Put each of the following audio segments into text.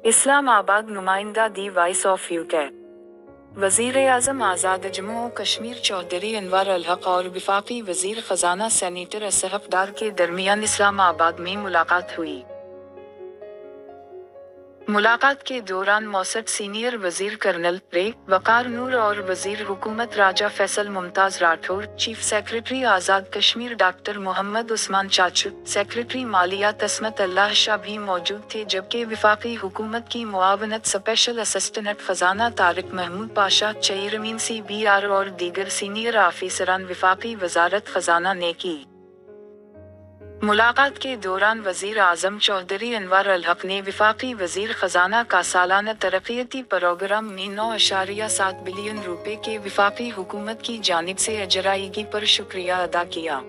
اسلام آباد نمائندہ دی voice of UK وزیر اعظم آزاد جموں و کشمیر چودھری انوار الحق اور وفاقی وزیر خزانہ سینیٹر اصحف ڈار کے درمیان اسلام آباد میں ملاقات ہوئی۔ ملاقات کے دوران موسٹ سینئر وزیر کرنل رے وقار نور اور وزیر حکومت راجہ فیصل ممتاز Rathore, chief secretary Azad Kashmir doctor Muhammad Usman چاچو، سیکریٹری مالیات عصمت اللہ شاہ بھی موجود تھے، جبکہ وفاقی حکومت کی معاونت اسپیشل اسسٹنٹ خزانہ طارق محمود پاشا، چیئرمین CBR اور دیگر سینئر آفیسران وفاقی وزارت خزانہ نے کی۔ ملاقات کے دوران وزیر اعظم چودھری انوار الحق نے وفاقی وزیر خزانہ کا سالانہ ترقیاتی پروگرام میں 9.7 بلین روپے کے وفاقی حکومت کی جانب سے اجرائیگی پر شکریہ ادا کیا۔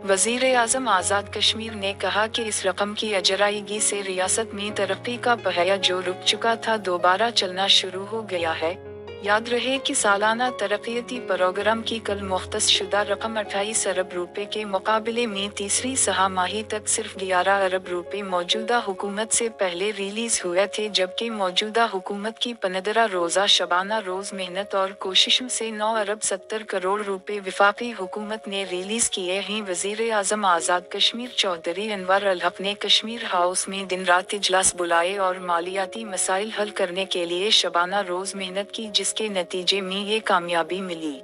وزیر اعظم آزاد کشمیر نے کہا کہ اس رقم کی اجرائیگی سے ریاست میں ترقی کا پہیہ جو رک چکا تھا دوبارہ چلنا شروع ہو گیا ہے۔ یاد رہے کہ سالانہ ترقیاتی پروگرام کی کل مختص شدہ رقم 28 ارب روپے کے مقابلے میں تیسری سہ ماہی تک صرف 11 ارب روپے موجودہ حکومت سے پہلے ریلیز ہوئے تھے، جبکہ موجودہ حکومت کی 15 روزہ شبانہ روز محنت اور کوششوں سے 9 ارب 70 کروڑ روپے وفاقی حکومت نے ریلیز کیے ہیں۔ وزیر اعظم آزاد کشمیر چودھری انوار الحق نے کشمیر ہاؤس میں دن رات اجلاس بلائے اور مالیاتی مسائل حل کرنے کے لیے شبانہ روز محنت کی، جس کے نتیجے میں یہ کامیابی ملی۔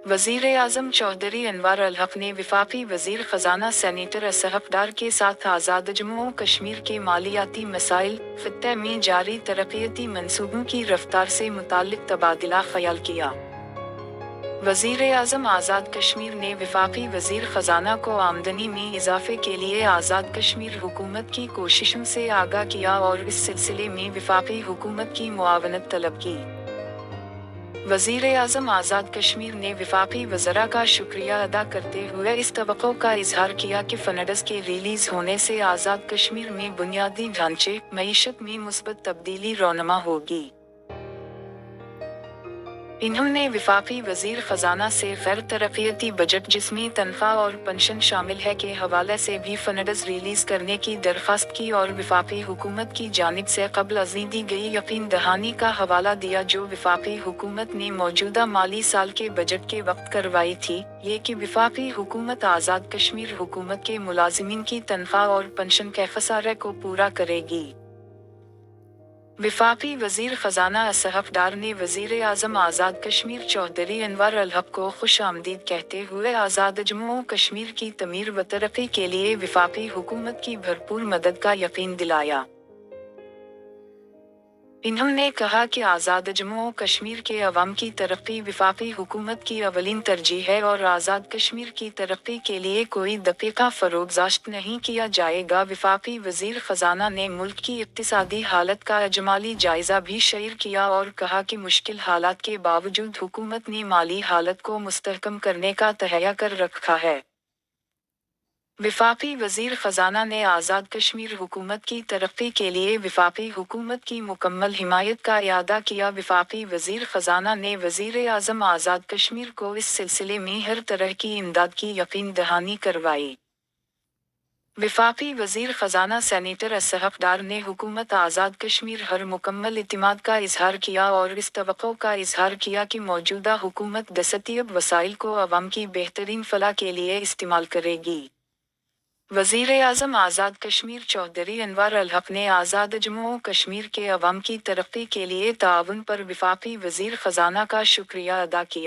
وزیر اعظم چودھری انوار الحق نے وفاقی وزیر خزانہ سینیٹر اصحف ڈار کے ساتھ آزاد جموں و کشمیر کے مالیاتی مسائل، خطے میں جاری ترقیاتی منصوبوں کی رفتار سے متعلق تبادلہ خیال کیا۔ وزیر اعظم آزاد کشمیر نے وفاقی وزیر خزانہ کو آمدنی میں اضافے کے لیے آزاد کشمیر حکومت کی کوششوں سے آگاہ کیا اور اس سلسلے میں وفاقی حکومت کی معاونت طلب کی۔ وزیر اعظم آزاد کشمیر نے وفاقی وزراء کا شکریہ ادا کرتے ہوئے اس توقع کا اظہار کیا کہ فنڈز کے ریلیز ہونے سے آزاد کشمیر میں بنیادی ڈھانچے، معیشت میں مثبت تبدیلی رونما ہوگی۔ انہوں نے وفاقی وزیر خزانہ سے غیر ترقیاتی بجٹ، جس میں تنخواہ اور پنشن شامل ہے، کے حوالے سے بھی فنڈز ریلیز کرنے کی درخواست کی اور وفاقی حکومت کی جانب سے قبل ازیں دی گئی یقین دہانی کا حوالہ دیا جو وفاقی حکومت نے موجودہ مالی سال کے بجٹ کے وقت کروائی تھی، یہ کہ وفاقی حکومت آزاد کشمیر حکومت کے ملازمین کی تنخواہ اور پنشن کے خسارے کو پورا کرے گی۔ وفاقی وزیر خزانہ اصحف ڈار نے وزیر اعظم آزاد کشمیر چودھری انوار الحق کو خوش آمدید کہتے ہوئے آزاد جموں و کشمیر کی تعمیر و ترقی کے لیے وفاقی حکومت کی بھرپور مدد کا یقین دلایا۔ انہوں نے کہا کہ آزاد جموں و کشمیر کے عوام کی ترقی وفاقی حکومت کی اولین ترجیح ہے اور آزاد کشمیر کی ترقی کے لیے کوئی دقیقہ فروگزاشت نہیں کیا جائے گا۔ وفاقی وزیر خزانہ نے ملک کی اقتصادی حالت کا اجمالی جائزہ بھی شیئر کیا اور کہا کہ مشکل حالات کے باوجود حکومت نے مالی حالت کو مستحکم کرنے کا تہیہ کر رکھا ہے۔ وفاقی وزیر خزانہ نے آزاد کشمیر حکومت کی ترقی کے لیے وفاقی حکومت کی مکمل حمایت کا اعادہ کیا۔ وفاقی وزیر خزانہ نے وزیر اعظم آزاد کشمیر کو اس سلسلے میں ہر طرح کی امداد کی یقین دہانی کروائی۔ وفاقی وزیر خزانہ سینیٹر اصحف ڈار نے حکومت آزاد کشمیر ہر مکمل اعتماد کا اظہار کیا اور اس توقع کا اظہار کیا کہ موجودہ حکومت دستیاب وسائل کو عوام کی بہترین فلاح کے لیے استعمال کرے گی۔ وزیر اعظم آزاد کشمیر چودھری انوار الحق نے آزاد جموں و کشمیر کے عوام کی ترقی کے لیے تعاون پر وفاقی وزیر خزانہ کا شکریہ ادا کیا۔